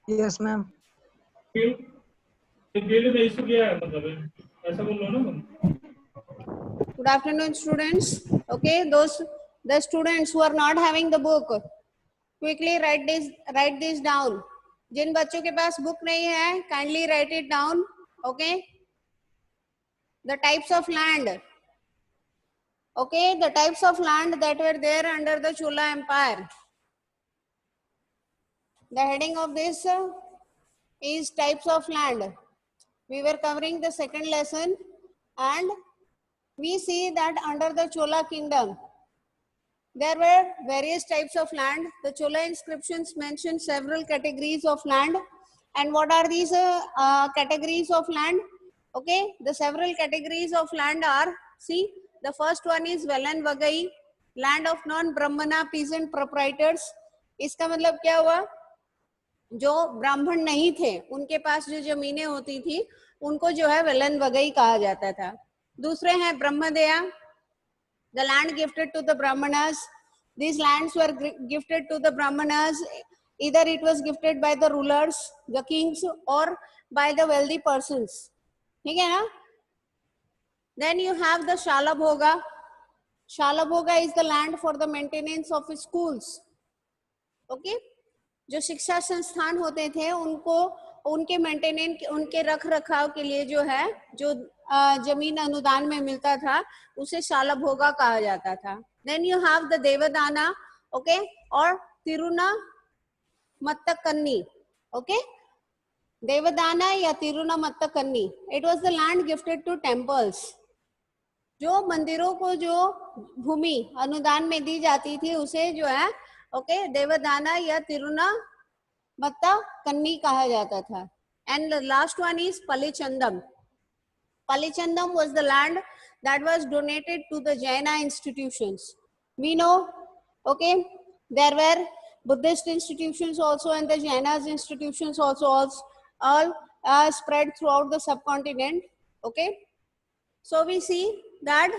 Yes ma'am. Field में issue क्या है, मतलब ऐसा बोल लो ना तुम। Good afternoon, students. Okay, the students who are not having the book, quickly write this down. जिन बच्चों के पास बुक नहीं है, kindly write it down. Okay. The types of land. Okay, the types of land that were there under the Chola Empire. The heading of this is types of land. We were covering the second lesson, and we see that under the Chola kingdom, there were various types of land. The Chola inscriptions mention several categories of land. And what are these categories of land? Okay, the several categories of land are, see, the first one is Velan Vagai, land of non-Brahmana peasant proprietors. इसका मतलब क्या हुआ? जो ब्राह्मण नहीं थे उनके पास जो जमीनें होती थी उनको जो है वेलन वगई कहा जाता था. दूसरे हैं ब्रह्मदया, the land gifted to the brahmanas. These lands were gifted to the brahmanas, either it was gifted by the rulers, the kings, or by the wealthy persons. ठीक है ना? Then you have the Shalabhoga. Shalabhoga is the land for the maintenance of schools. Okay, जो शिक्षा संस्थान होते थे उनको उनके मेंटेनेंस, उनके रख रखाव के लिए जो है जो जमीन अनुदान में मिलता था उसे शालभोगा कहा जाता था. Then you have the devadana, okay, और तिरुना मत्तकन्नी. ओके, देवदाना या tirunamattukkani, it was the land gifted to temples. जो मंदिरों को जो भूमि अनुदान में दी जाती थी उसे जो है ओके देवदाना या तिरुना मत्तकन्नी कहा जाता था. And the last one is palichandam. Palichandam was the land that was donated to the Jaina institutions. We know, okay, there were Buddhist institutions also and the Jainas institutions also all spread throughout the subcontinent. Okay, so we see that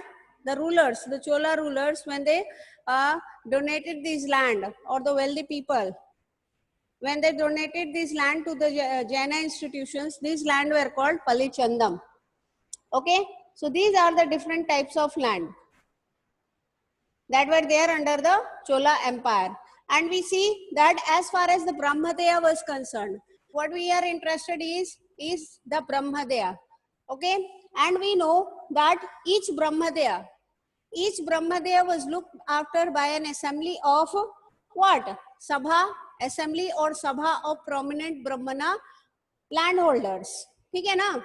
the rulers, the Chola rulers, when they donated this land, or the wealthy people, when they donated this land to the Jaina institutions, these land were called Palichandam. Okay, so these are the different types of land that were there under the Chola Empire. And we see that as far as the Brahmadaya was concerned, what we are interested is the Brahmadaya. Okay, and we know that each Brahmadaya was looked after by an assembly of what? Sabha, assembly or Sabha of prominent Brahmana landholders. ठीक है ना?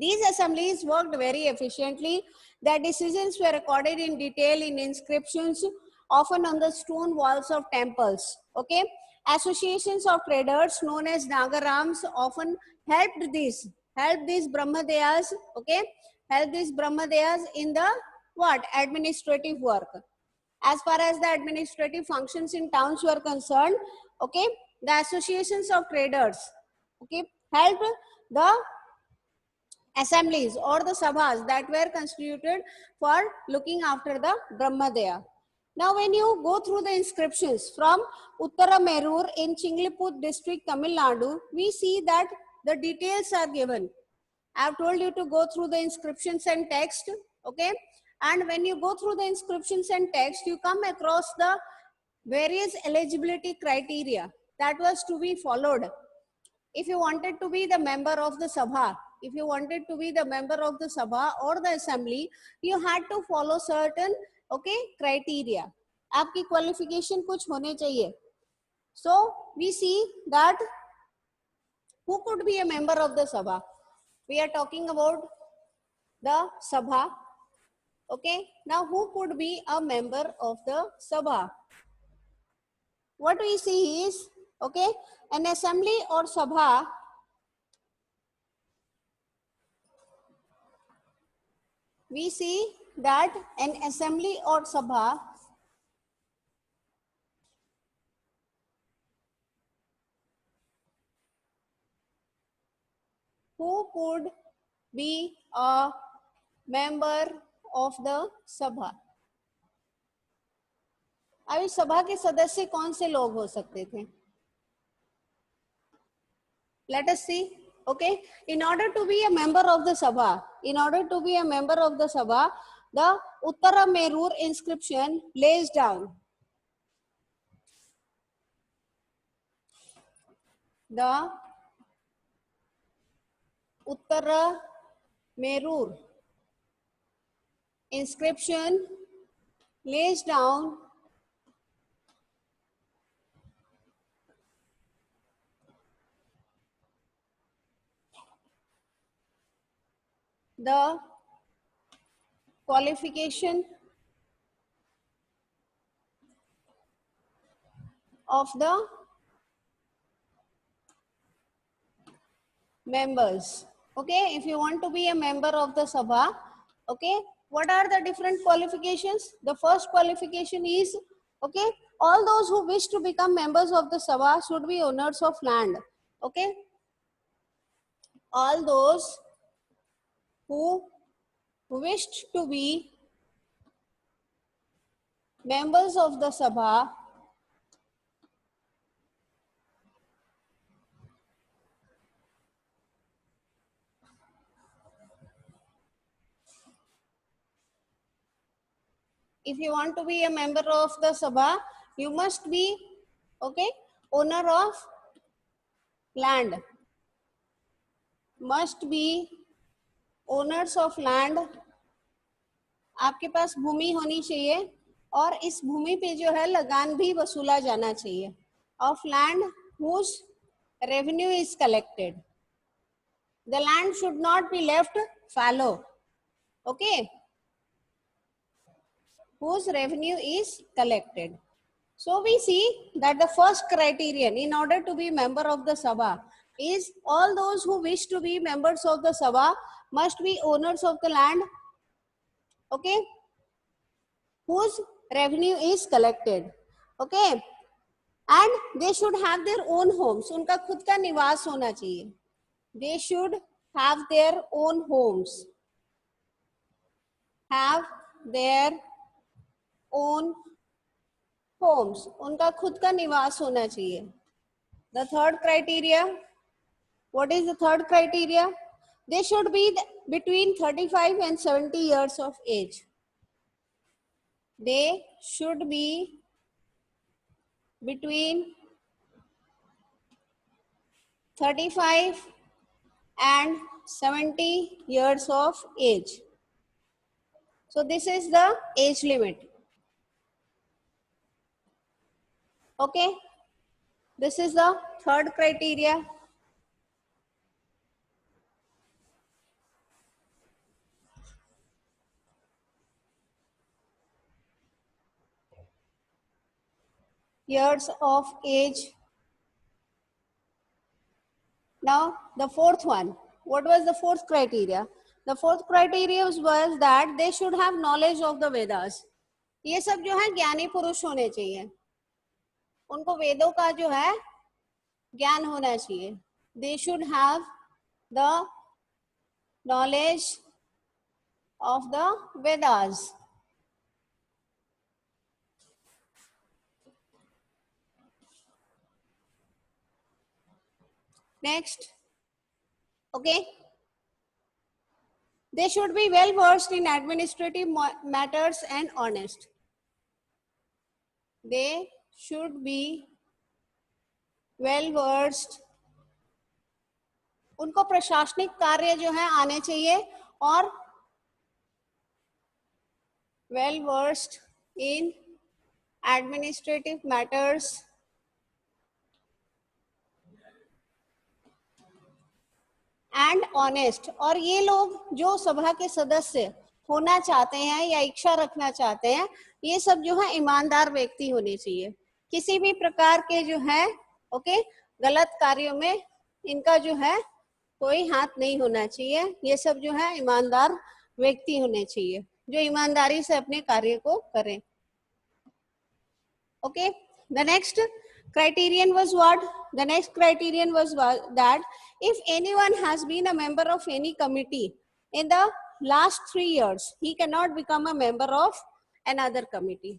These assemblies worked very efficiently. Their decisions were recorded in detail in inscriptions, often on the stone walls of temples. Okay, associations of traders known as Nagarams often helped these Brahmadayas. Okay, helped these Brahmadayas in the what? Administrative work. As far as the administrative functions in towns were concerned, okay, the associations of traders, okay, helped the assemblies or the sabhas that were constituted for looking after the Brahmadaya. Now when you go through the inscriptions from Uttara Merur in Chingliput district, Tamil Nadu, we see that the details are given. I have told you to go through the inscriptions and text, okay, and when you go through the inscriptions and text, you come across the various eligibility criteria that was to be followed. If you wanted to be the member of the Sabha, if you wanted to be the member of the Sabha or the assembly, you had to follow certain criteria. आपकी qualification कुछ होने चाहिए. So we see that who could be a member of the Sabha. We are talking about the Sabha. Okay, now who could be a member of the Sabha? What we see is, okay, an assembly or Sabha we see that an assembly or Sabha who could be a member of the Sabha. अभी सभा के सदस्य कौन से लोग हो सकते थे? Let us see. Okay, in order to be a member of the Sabha, the Uttara Merur inscription lays down the Uttara Merur inscription lays down the qualification of the members. Okay, if you want to be a member of the Sabha, okay, what are the different qualifications? The first qualification is, okay, all those who wish to become members of the Sabha should be owners of land. Okay, all those who wished to be members of the Sabha if you want to be a member of the Sabha, you must be, okay, owner of land, must be owners of land. आपके पास भूमि होनी चाहिए और इस भूमि पे जो है लगान भी वसूला जाना चाहिए. Of land whose revenue is collected. The land should not be left fallow. Okay. Whose revenue is collected. So we see that the first criterion in order to be member of the Sabha is all those who wish to be members of the Sabha must be owners of the land, okay, whose revenue is collected, okay, and they should have their own homes. उनका खुद का निवास होना चाहिए. They should have their own homes. Have their own homes. उनका खुद का निवास होना चाहिए. The third criteria. What is the third criteria? They should be between 35 and 70 years of age. They should be between 35 and 70 years of age. So this is the age limit. Okay. This is the third criteria. Years of age. Now the fourth one. What was the fourth criteria? The fourth criteria was that they should have knowledge of the Vedas. ये सब जो है ज्ञानी पुरुष होने चाहिए. उनको वेदों का जो है ज्ञान होना चाहिए. They should have the knowledge of the Vedas. Next, okay, they should be well versed in administrative matters and honest. They should be well versed. उनको प्रशासनिक कार्य जो है आने चाहिए और well versed in administrative matters and honest. और ये लोग जो सभा के सदस्य होना चाहते हैं या इच्छा रखना चाहते हैं, ये सब जो है ईमानदार व्यक्ति होने चाहिए. किसी भी प्रकार के जो है ओके गलत कार्यों में इनका जो है कोई हाथ नहीं होना चाहिए. ये सब जो है ईमानदार व्यक्ति होने चाहिए जो ईमानदारी से अपने कार्य को करें. Okay. The next criterion was what? The next criterion was that if anyone has been a member of any committee in the last 3 years, he cannot become a member of another committee.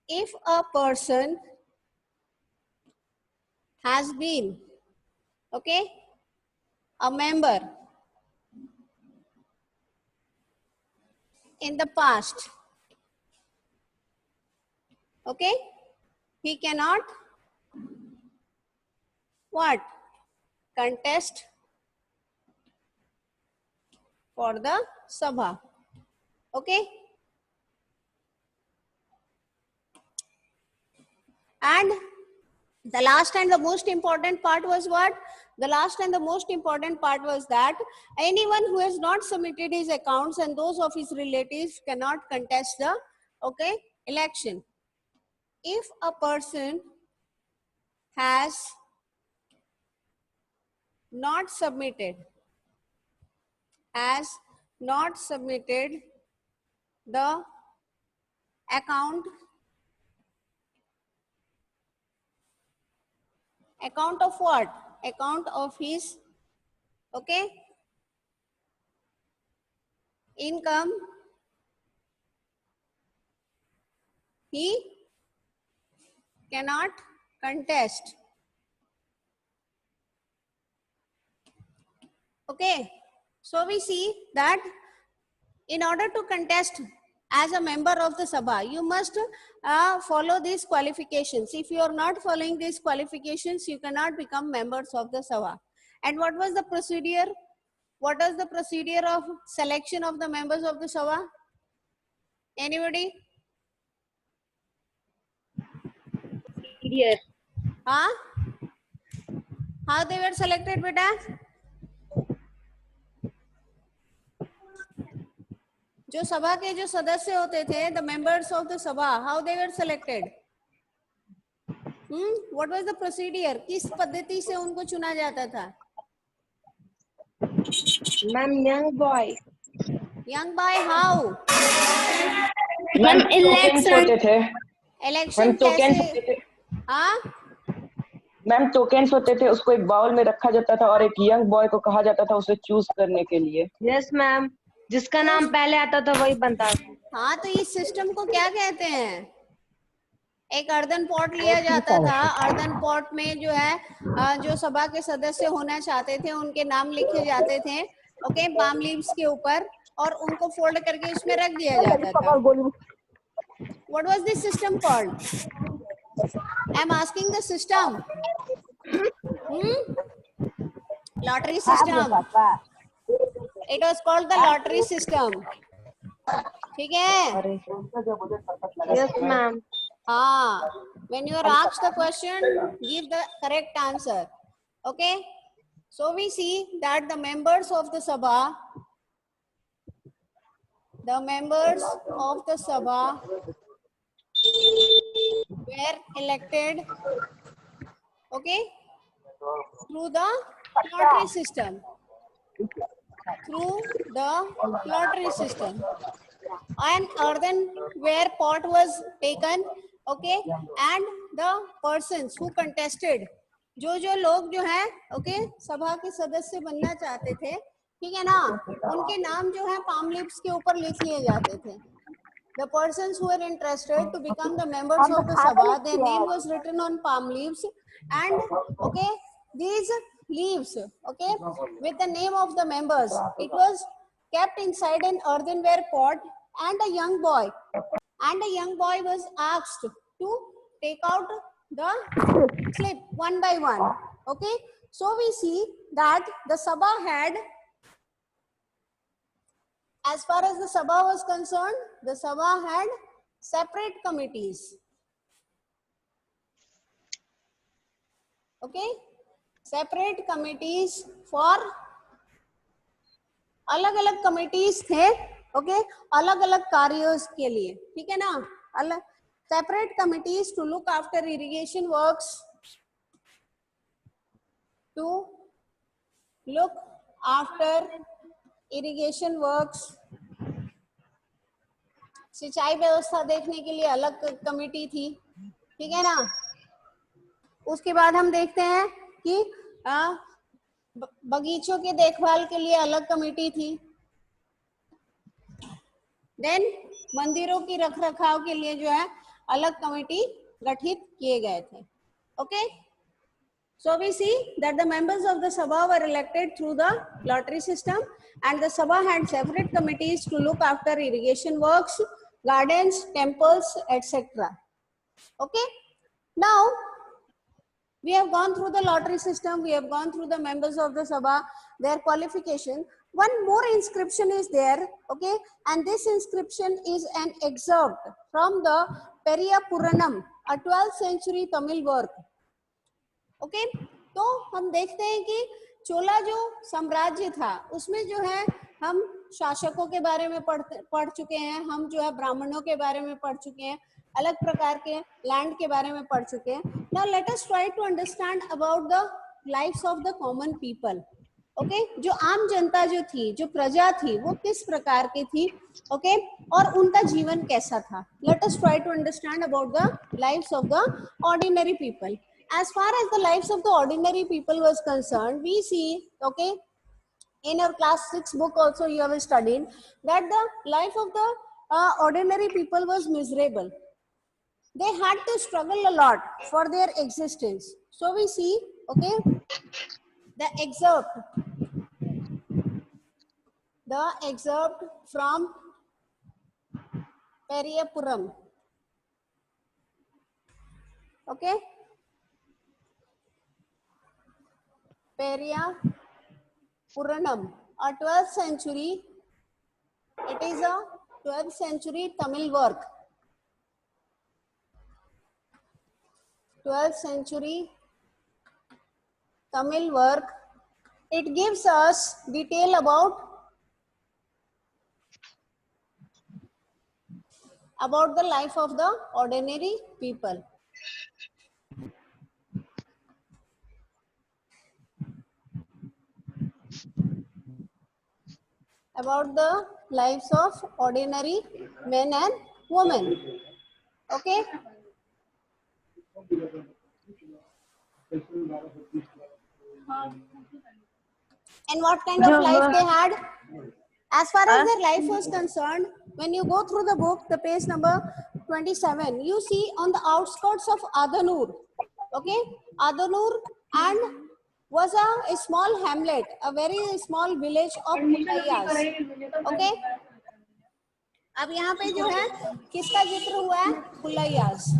If a person has been Okay, a member in the past, okay, he cannot what? Contest for the Sabha. Okay, and the last and the most important part was what? The last and the most important part was that anyone who has not submitted his accounts and those of his relatives cannot contest the, okay, election. If a person has not submitted, has not submitted the account of what? Account of his, okay, income, he cannot contest. Okay, so we see that in order to contest as a member of the Sabha, you must follow these qualifications. If you are not following these qualifications, you cannot become members of the Sabha. And what was the procedure? What was the procedure of selection of the members of the Sabha? Anybody? Yes. Huh? How they were selected, beta? जो सभा के जो सदस्य होते थे, the members of the Sabha, how they were selected? What was the procedure? किस पद्धति से उनको चुना जाता था? Ma'am, young boy. Young by how? Ma'am, election होते थे. Election कैसे? हाँ? मैम टोकेन्स होते थे, उसको एक बाउल में रखा जाता था और एक यंग बॉय को कहा जाता था उसे चूज करने के लिए. यस मैम, जिसका नाम पहले आता था वही बनता था. हाँ, तो इस सिस्टम को क्या कहते हैं? एक अर्दन पॉट लिया जाता था. अर्दन पॉट में जो है जो सभा के सदस्य होना चाहते थे उनके नाम लिखे जाते थे, ओके, पाम लीव्स के ऊपर, और उनको फोल्ड करके उसमें रख दिया जाता था. What was this system called? I'm asking the system. Lottery system. It was called the lottery system. ठीक है? Yes ma'am. हाँ. When you are asked the question, give the correct answer. Okay? So we see that the members of the Sabha, were elected, okay, through the lottery system. An earthenware pot was taken, okay, and the persons who contested, जो लोग जो है, okay, सभा के सदस्य बनना चाहते थे, ठीक है ना, उनके नाम जो है palm leaves के ऊपर लिख लिए जाते थे. The persons who were interested to become the members of the Sabha, their name was written on palm leaves, and okay, these leaves, okay, with the name of the members, it was kept inside an earthenware pot, and a young boy was asked to take out the slip one by one. Okay, so we see that the Sabha had, as far as the Sabha was concerned, the Sabha had separate committees. Okay, separate committees for अलग-अलग committees थे, okay, अलग-अलग कार्यों के लिए, ठीक है ना, अलग separate committees to look after irrigation works, सिंचाई व्यवस्था देखने के लिए अलग कमेटी थी, ठीक है ना. उसके बाद हम देखते हैं कि बगीचों के देखभाल के लिए अलग कमेटी थी. देन मंदिरों की रखरखाव के लिए जो है अलग कमेटी गठित किए गए थे. Okay, So we see that the members of the Sabha were elected through the lottery system, and the Sabha had separate committees to look after irrigation works, gardens, temples, etc. Okay. Now we have gone through the lottery system, we have gone through the members of the Sabha, their qualification. One more inscription is there, okay, and this inscription is an excerpt from the Periya Puranam, a 12th century Tamil work. Okay तो हम देखते हैं कि चोला जो साम्राज्य था उसमें जो है हम शासकों के बारे में पढ़ चुके हैं, हम जो है ब्राह्मणों के बारे में पढ़ चुके हैं, अलग प्रकार के लैंड के बारे में पढ़ चुके हैं. Now let us try to understand about the lives of the common people. Okay जो आम जनता जो थी, जो प्रजा थी, वो किस प्रकार की थी, ओके और उनका जीवन कैसा था. Let us try to understand about the lives of the ordinary people. As far as the lives of the ordinary people was concerned, we see, okay, in your class 6 book also you have studied that the life of the ordinary people was miserable. They had to struggle a lot for their existence. So we see, okay, the excerpt from Periya Puram. Okay. Periya Puranam, a 12th century, it is a 12th century Tamil work. 12th century Tamil work. It gives us detail about the life of the ordinary people. About the lives of ordinary men and women. Okay. And what kind of life they had? As far as their life was concerned, when you go through the book, the page number 27, you see on the outskirts of Adanur, okay, Adanur and was a small hamlet, a very small village of Pulayas. Okay. अब यहाँ पे जो है किसका जिक्र हुआ है? पुलैयास.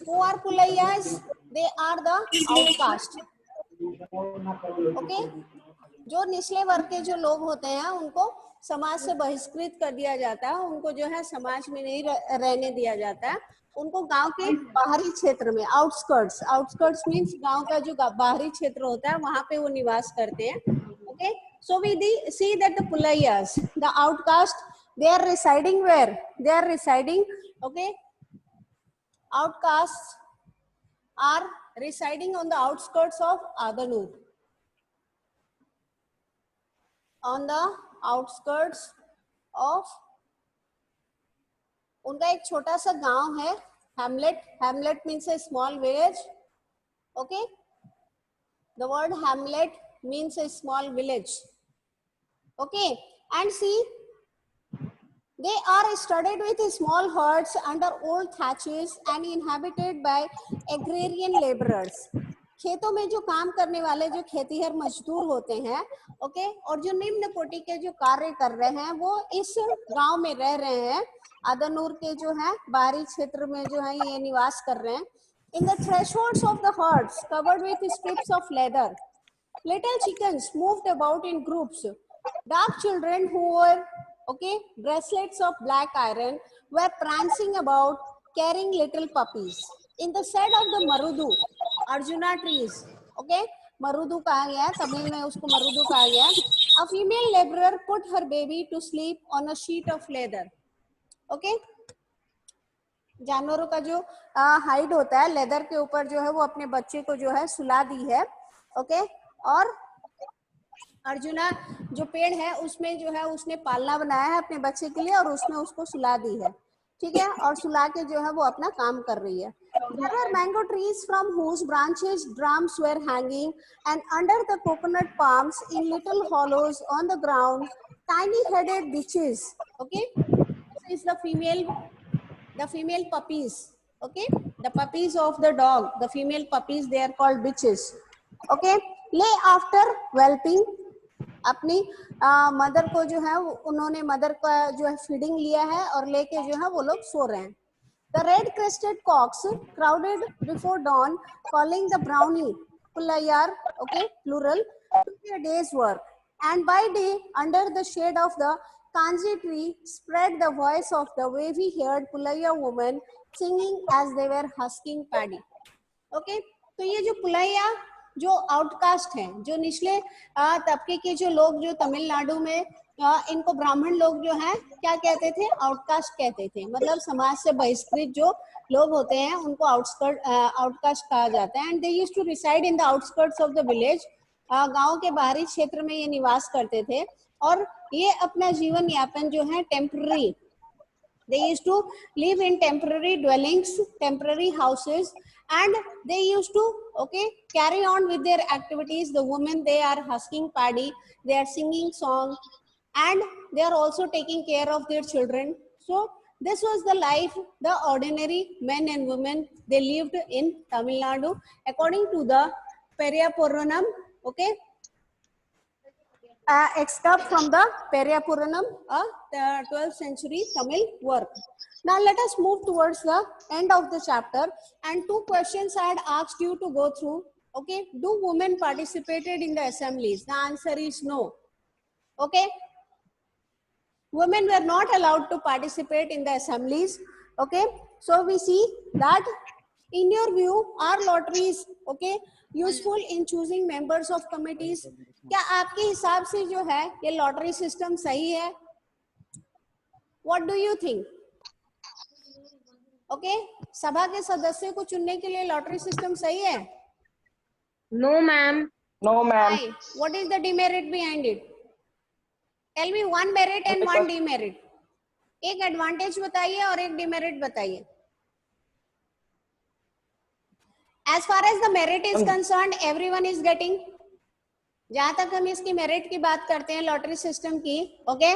Who are पुलैयास? They are the outcast. Okay. जो निचले वर्ग के जो लोग होते हैं उनको समाज से बहिष्कृत कर दिया जाता है, उनको जो है समाज में नहीं रहने दिया जाता है, उनको गांव के बाहरी क्षेत्र में आउटस्कर्ट्स मींस गांव का जो बाहरी क्षेत्र होता है वहां पे वो निवास करते हैं. Okay so we see that the Pulaiyas, the outcast, they are residing where? They are residing, okay, outcasts are residing on the outskirts of Adanur. On the outskirts of, उनका एक छोटा सा गांव है, Hamlet. Hamlet means a small village. Okay, the word Hamlet means a small village. Okay, and see, they are studded with small huts under old thatches and inhabited by agrarian laborers. खेतों में जो काम करने वाले जो खेतीहर मजदूर होते हैं, ओके, और जो निम्न कोटि के जो कार्य कर रहे हैं वो इस गांव में रह रहे हैं. आदनूर के जो है बाहरी क्षेत्र में जो है ये निवास कर रहे हैं. In the thresholds of the huts covered with strips of leather, little chickens moved about in groups. Dark children who wore, okay, bracelets of black iron were prancing about carrying little puppies. In the shade of the marudu, Arjuna trees, okay, marudu कहा गया है, तमिल में उसको marudu कहा गया है. A female laborer put her baby to sleep on a sheet of leather. Okay, जानवरों का जो हाइड होता है लेदर के ऊपर जो है वो अपने बच्चे को जो है सुला दी है. ओके, और अर्जुना जो पेड़ है उसमें जो है उसने पालना बनाया है अपने बच्चे के लिए और उसमें उसको सुला दी है. ठीक है, और सुला के जो है वो अपना काम कर रही है. There were mango trees from whose branches drums were hanging, and under the coconut palms in little hollows on the ground, tiny-headed bitches. Okay, this is the female puppies. Okay, the puppies of the dog, the female puppies, they are called bitches. Okay, ले after वेल्पिंग, अपनी mother को जो है उन्होंने mother का जो है feeding लिया है और लेके जो है वो लोग सो रहे हैं. The red-crested cocks crowded before dawn, calling the brownie Pulayar, okay, plural, to their day's work. And by day, under the shade of the kanji tree, spread the voice of the wavy-haired Pulaya woman singing as they were husking paddy. Okay, तो ये जो पुलैया जो outcast हैं, जो निचले तबके के जो लोग जो तमिलनाडु में इनको ब्राह्मण लोग जो हैं क्या कहते थे, आउटकास्ट कहते थे. मतलब समाज से बहिष्कृत जो लोग होते हैं उनको आउटकास्ट कहा जाता है. And they used to reside in the outskirts of the village, गांव के बाहरी क्षेत्र में ये निवास करते थे और ये अपना जीवन यापन जो है temporary, they used to live in temporary dwellings, temporary houses, and they used to, okay, carry on with their activities. The women, they are husking paddy, they are singing song, and they are also taking care of their children. So this was the life the ordinary men and women they lived in Tamil Nadu according to the Periya Puranam, okay, excerpt from the Periya Puranam, the 12th century Tamil work. Now let us move towards the end of the chapter, and two questions I had asked you to go through. Okay, do women participated in the assemblies? The answer is no. Okay, women were not allowed to participate in the assemblies. Okay, so we see that in your view, are lotteries, okay, useful in choosing members of committees? क्या आपके हिसाब से जो है ये lottery system सही है? What do you think? Okay, सभा के सदस्य को चुनने के लिए लॉटरी सिस्टम सही है? No, ma'am. No, ma'am. Why? What is the demerit behind it? Tell me one merit and one demerit. एक एडवांटेज बताइए और एक डिमेरिट बताइए. As far as the merit is concerned, everyone is getting. जहां तक हम इसकी मेरिट की बात करते हैं लॉटरी सिस्टम की, ओके,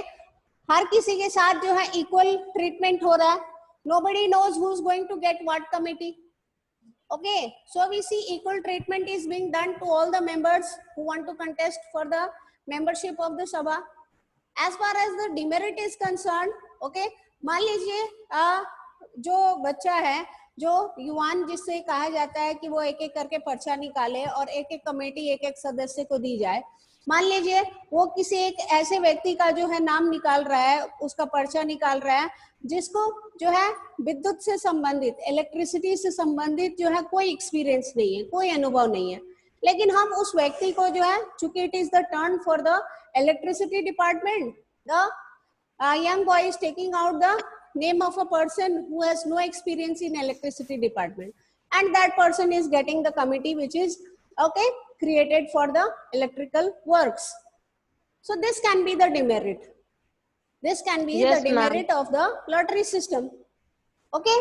हर किसी के साथ जो है इक्वल ट्रीटमेंट हो रहा है. Nobody knows who's going to get what committee. Okay, so we see equal treatment is being done to all the members who want to contest for the membership of the Sabha. As far as the demerit is concerned, okay, मान लीजिए जो बच्चा है, जो युवान जिससे कहा जाता है कि वो एक एक करके पर्चा निकाले और एक एक कमेटी एक एक सदस्य को दी जाए. मान लीजिए वो किसी एक ऐसे व्यक्ति का जो है नाम निकाल रहा है, उसका पर्चा निकाल रहा है जिसको जो है विद्युत से संबंधित, इलेक्ट्रिसिटी से संबंधित जो है कोई एक्सपीरियंस नहीं है, कोई अनुभव नहीं है, लेकिन हम उस व्यक्ति को जो है, चूंकि it is the turn for the electricity department, the young boy is taking out the name of a person who has no experience in electricity department, and that person is getting the committee which is, okay, created for the electrical works. So this can be the demerit. This can be the demerit of the lottery system. Okay.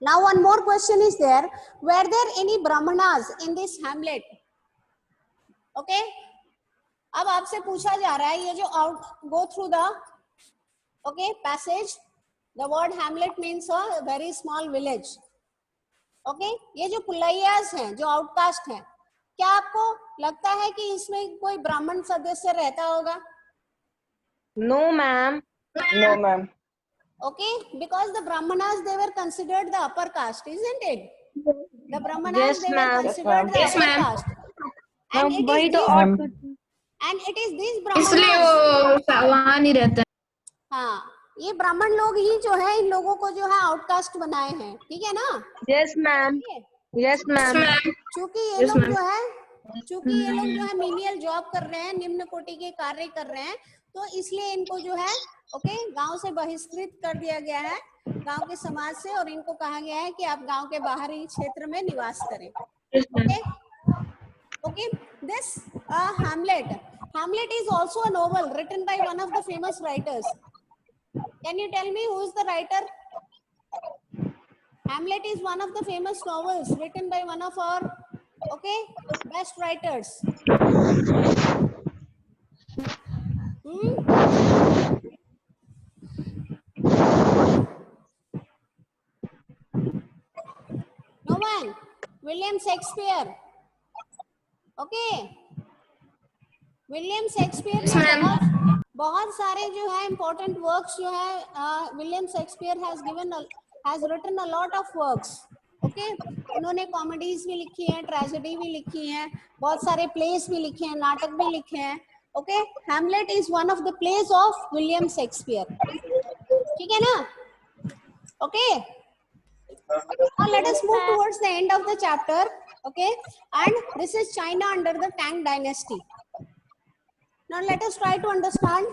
Now one more question is there. Were there any brahmanas in this hamlet? Okay. अब आपसे पूछा जा रहा है, ये जो go through the, okay, passage, the word hamlet means a very small village. Okay, ये जो पुलैयास हैं, जो आउटकास्ट हैं, क्या आपको लगता है कि इसमें कोई ब्राह्मण सदस्य रहता होगा? No, ma'am. No, ma'am. Okay, because the brahmanas, they were considered the upper caste, isn't it? The brahmanas, they were considered the upper caste. And it is these brahmanas, इसलिए वो वहाँ नहीं रहता. हाँ, ये ब्राह्मण लोग ही जो है इन लोगों को जो है आउटकास्ट बनाए हैं, ठीक है ना? Yes, ma'am. Yes, ma'am. चूंकि ये लोग जो है मीनियल जॉब कर रहे हैं, निम्न कोटि के कार्य कर रहे हैं, तो इसलिए इनको जो है, ओके, गांव से बहिष्कृत कर दिया गया है, गांव के समाज से, और इनको कहा गया है कि आप गांव के बाहरी क्षेत्र में निवास करें. Okay, okay, this Hamlet is also a novel written by one of the famous writers. Can you tell me who is the writer? Hamlet is one of the famous novels written by one of our, okay, best writers. No one. William Shakespeare. Okay, William Shakespeare Yes, ने ma'am. बहुत सारे जो है important works जो है, William Shakespeare has written a lot of works. Okay, उन्होंने comedies भी लिखी हैं, ट्रेजेडी भी लिखी हैं, बहुत सारे प्लेस भी लिखे हैं, नाटक भी लिखे हैं। Okay, Hamlet is one of the place of William Shakespeare. ठीक है ना? Okay, now let us move towards the end of the chapter. Okay, and this is China under the Tang dynasty. Now let us try to understand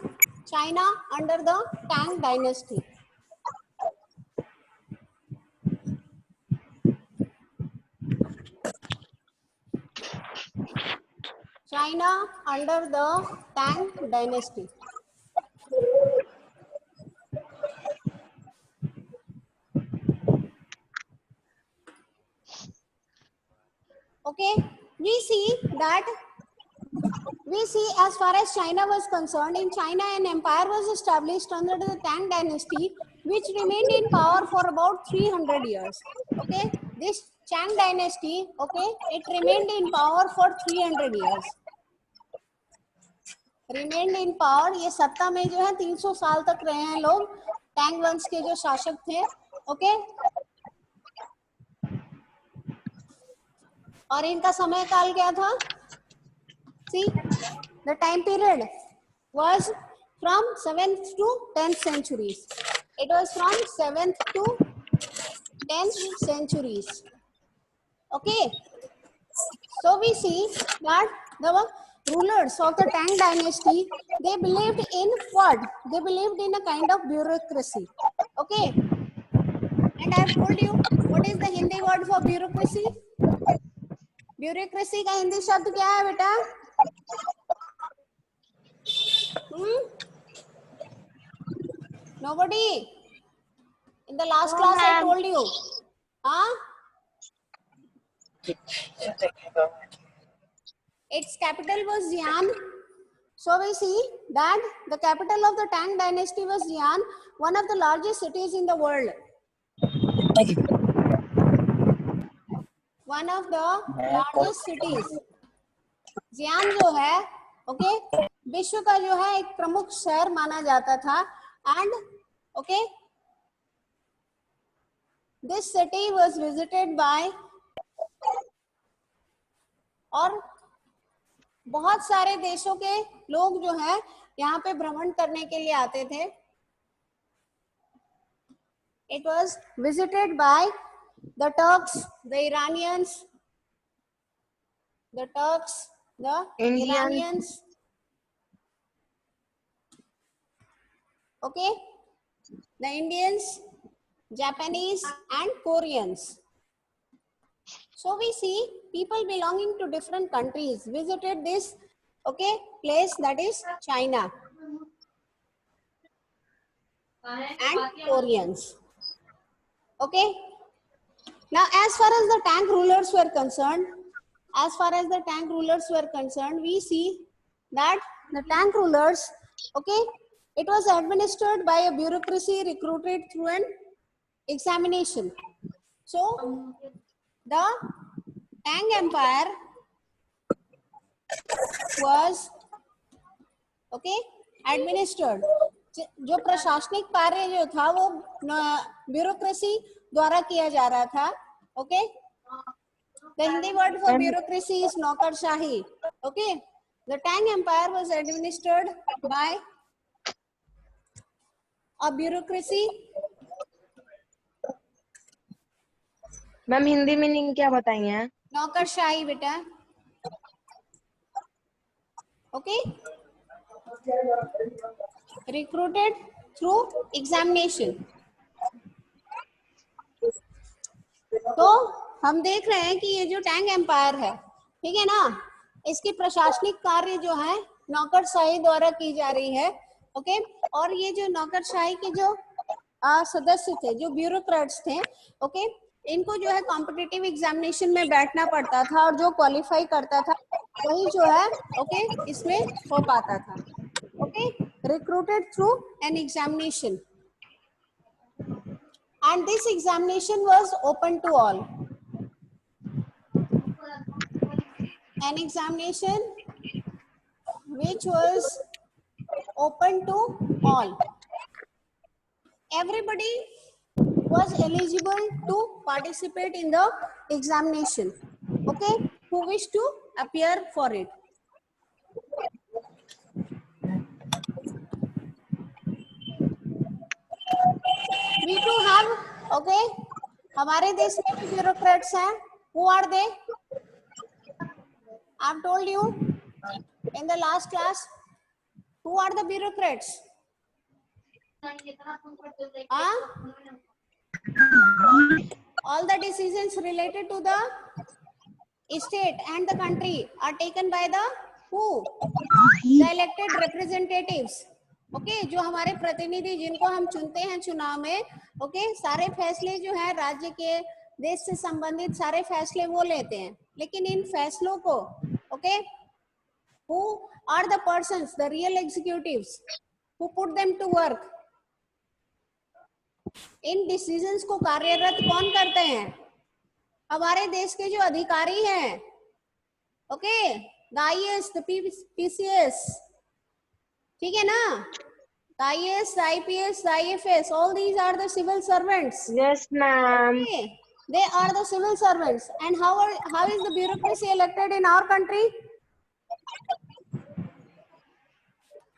China under the Tang dynasty. China under the Tang dynasty. Okay, we see as far as China was concerned, in China an empire was established under the Tang dynasty, which remained in power for about 300 years. Okay, this Tang dynasty, okay, it remained in power for 300 years. Remained in power, ये सत्ता में जो है 300 साल तक रहे हैं लोग, टैंग वंश के जो शासक थे। ओके, और इनका समय काल क्या था? See, the time period was from 7th to 10th centuries. It was from 7th to 10th centuries. Okay, so we see that the rulers of the Tang dynasty, they believed in what? They believed in a kind of bureaucracy. Okay, and I have told you what is the Hindi word for bureaucracy. Bureaucracy का हिंदी शब्द क्या है बेटा? Nobody? In the last class I told you. Its capital was Xi'an. So we see that the capital of the Tang dynasty was Xi'an, one of the largest cities in the world. One of the largest cities. Xi'an जो है, okay, विश्व का जो है एक प्रमुख शहर माना जाता था। And okay, this city was visited by, और बहुत सारे देशों के लोग जो है यहाँ पे भ्रमण करने के लिए आते थे। It was visited by the Turks, the Iranians, the Iranians, okay, the Indians, Japanese and Koreans. So we see people belonging to different countries visited this, okay, place, that is China, and Koreans. Okay, now as far as the Tang rulers were concerned, we see that the Tang rulers, okay, it was administered by a bureaucracy recruited through an examination. So the Tang Empire was, okay, administered, जो प्रशासनिक कार्य जो था वो bureaucracy द्वारा किया जा रहा था। Okay, the Hindi word for bureaucracy is नौकरशाही। okay, the Tang Empire was administered by a bureaucracy। Ma'am Hindi meaning क्या बताइए? नौकरशाही बेटा। Okay, recruited through examination। तो हम देख रहे हैं कि ये जो टैंग एम्पायर है, ठीक है ना, इसकी प्रशासनिक कार्य जो है नौकरशाही द्वारा की जा रही है। ओके, और ये जो नौकरशाही के जो सदस्य थे, जो ब्यूरोक्रेट्स थे, ओके, इनको जो है कॉम्पिटिटिव एग्जामिनेशन में बैठना पड़ता था, और जो क्वालिफाई करता था वही जो है, ओके, इसमें हो पाता था। Okay, recruited through an examination, and this examination was open to all, an examination which was open to all. Everybody was eligible to participate in the examination, okay, who wish to appear for it. We too have, okay, हमारे देश में भी bureaucrats हैं. Who are they? I've told you in the last class. Who are the bureaucrats? All the decisions related to the state and the country are taken by the who? The elected representatives. Okay, जो हमारे प्रतिनिधि जिनको हम चुनते हैं चुनाव में, okay, सारे फैसले जो है राज्य के देश से संबंधित सारे फैसले वो लेते हैं. लेकिन इन फैसलों को, okay, who are the persons, the real executives, who put them to work? In decisions को कार्यरत कौन करते हैं? हमारे देश के जो अधिकारी हैं, okay, the IAS, the PCS, ठीक है ना? The IAS, the IPS, the IFS, all these are the civil servants. Yes, ma'am. Okay. They are the civil servants. And how is the bureaucracy elected in our country?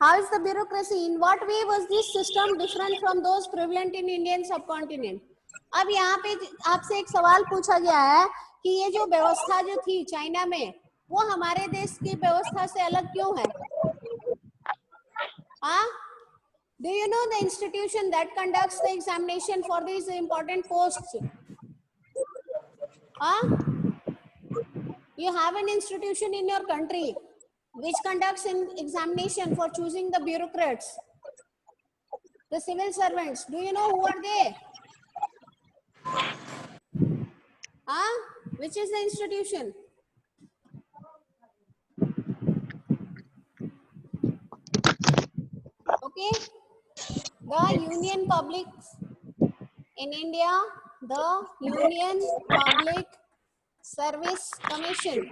How is the bureaucracy? In what way was this system different from those prevalent in Indian subcontinent? अब यहाँ पे आपसे एक सवाल पूछा गया है कि ये जो व्यवस्था जो थी चाइना में, वो हमारे देश की व्यवस्था से अलग क्यों है? हाँ? Do you know the institution that conducts the examination for these important posts? Huh? You have an institution in your country which conducts an examination for choosing the bureaucrats, the civil servants. Do you know who are they? Huh? Which is the institution? Okay. The Union Public in India, the Union Public Service Commission,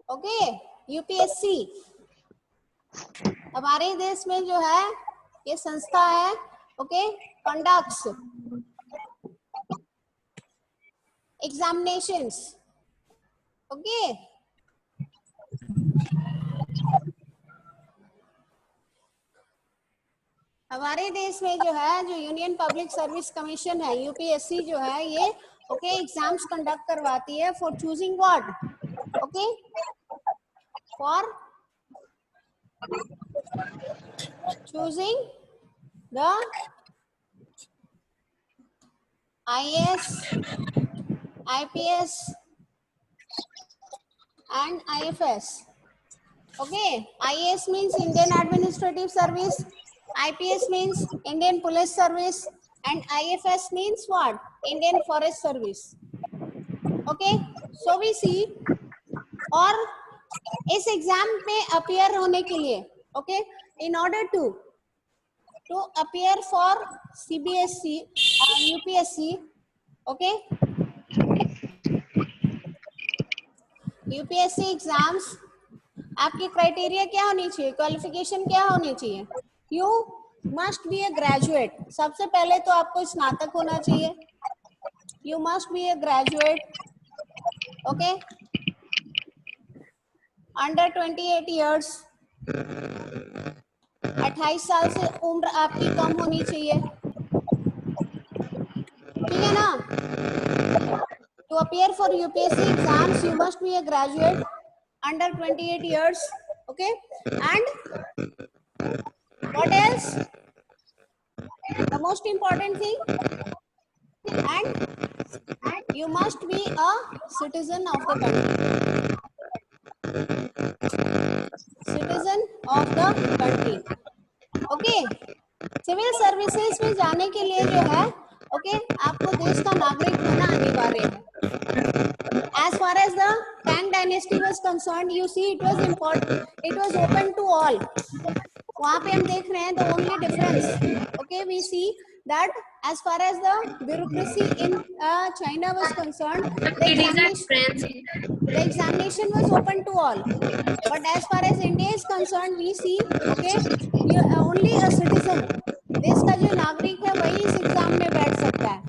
okay, UPSC. हमारे देश में जो है ये संस्था है, okay, conducts examinations, okay. हमारे देश में जो है जो यूनियन पब्लिक सर्विस कमीशन है यूपीएससी जो है ये ओके एग्जाम्स कंडक्ट करवाती है for choosing what okay for choosing the IAS IPS and IFS okay IAS means Indian administrative service IPS means Indian Police Service and IFS means what? Indian Forest Service. Okay, so we see और इस exam में appear होने के लिए okay, in order to appear for CBSE and UPSC okay, UPSC exams आपकी criteria क्या होनी चाहिए, क्वालिफिकेशन क्या होनी चाहिए? You must be a graduate. सबसे पहले तो आपको स्नातक होना चाहिए. You must be a graduate. Okay. Under 28 years. 28 साल से उम्र आपकी कम होनी चाहिए. ठीक है ना? To appear for UPSC exams, you must be a graduate under 28 years. Okay. And what else? The most important thing, and you must be a citizen of the country. Citizen of the country. Okay. Civil services में जाने के लिए जो है, okay, आपको देश का नागरिक होना अनिवार्य है. As far as the Tang dynasty was concerned, you see, it was important. It was open to all. वहां पे हम देख रहे हैं the only difference, okay, we see that as far as the bureaucracy in China was concerned, the examination was open to all, but as far as India is concerned, we see, okay, you only a citizen, देश का जो नागरिक है वही इस exam में बैठ सकता है.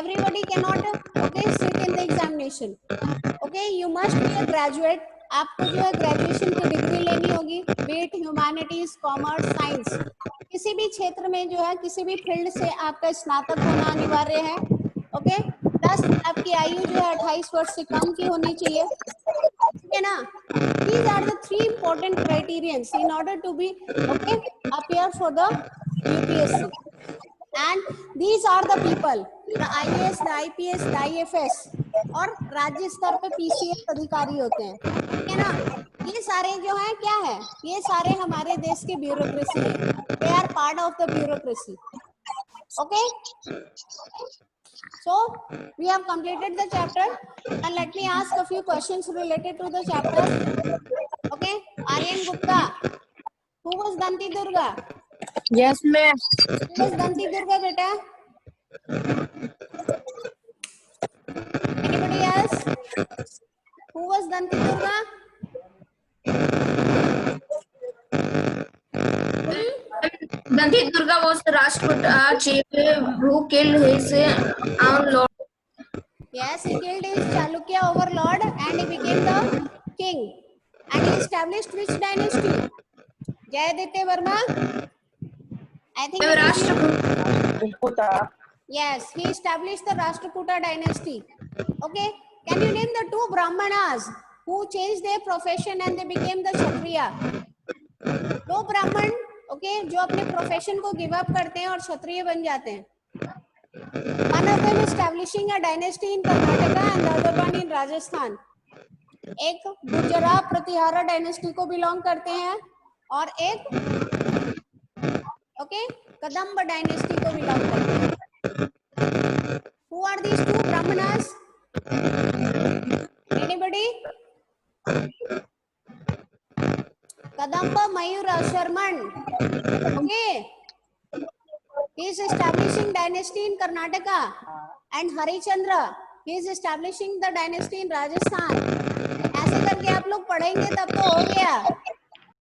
Everybody cannot, okay, sit in the examination. Okay, you must be a graduate. आपको जो है ग्रेजुएशन की डिग्री लेनी होगी, B it humanities, commerce, science, किसी भी क्षेत्र में जो है किसी भी फील्ड से आपका स्नातक होना अनिवार्य है. ओके, प्लस आपकी आयु जो है 28 वर्ष से कम की होनी चाहिए, ठीक है ना. These are the 3 important criterions in order to be, okay, appear for the UPSC. And these are the people, the IAS, the IPS, the IFS और राज्य स्तर पे PCS अधिकारी होते हैं, ठीक है ना. ये सारे जो हैं क्या है, ये सारे हमारे देश के ब्यूरोक्रेसी है. They are part of the bureaucracy. Okay, so we have completed the chapter and let me ask a few questions related to the chapter. Okay, Aryan Gupta, who was Danti Durga? Yes, ma'am. Who was Danti Durga, beta? Anybody else? Who was Danti Durga? Danti Durga was the Rajput chief who killed his own lord. Yes, he killed his Chalukya overlord and he became the king. And he established which dynasty? Jayaditya Varma? I think Rashtrakuta. yes, he established the Rashtrakuta dynasty. Okay, can you name the 2 Brahmanas who changed their profession and they became the Kshatriya? 2 Brahman, okay, जो अपने profession को give up करते हैं और क्षत्रिय बन जाते हैं. One of them establishing a dynasty in Karnataka and the other one in Rajasthan. एक गुजरात प्रतिहारा डायनेस्टी को बिलोंग करते हैं और एक ओके कदम्ब डायनेस्टी को बिलोंग करते हैं. Who are these 2 Brahmanas? Anybody? Kadamba Mayura Sharman. Okay. He is establishing dynasty in Karnataka. And Harichandra, he is establishing the dynasty in Rajasthan. ऐसे करके आप लोग पढ़ेंगे तब तो हो गया.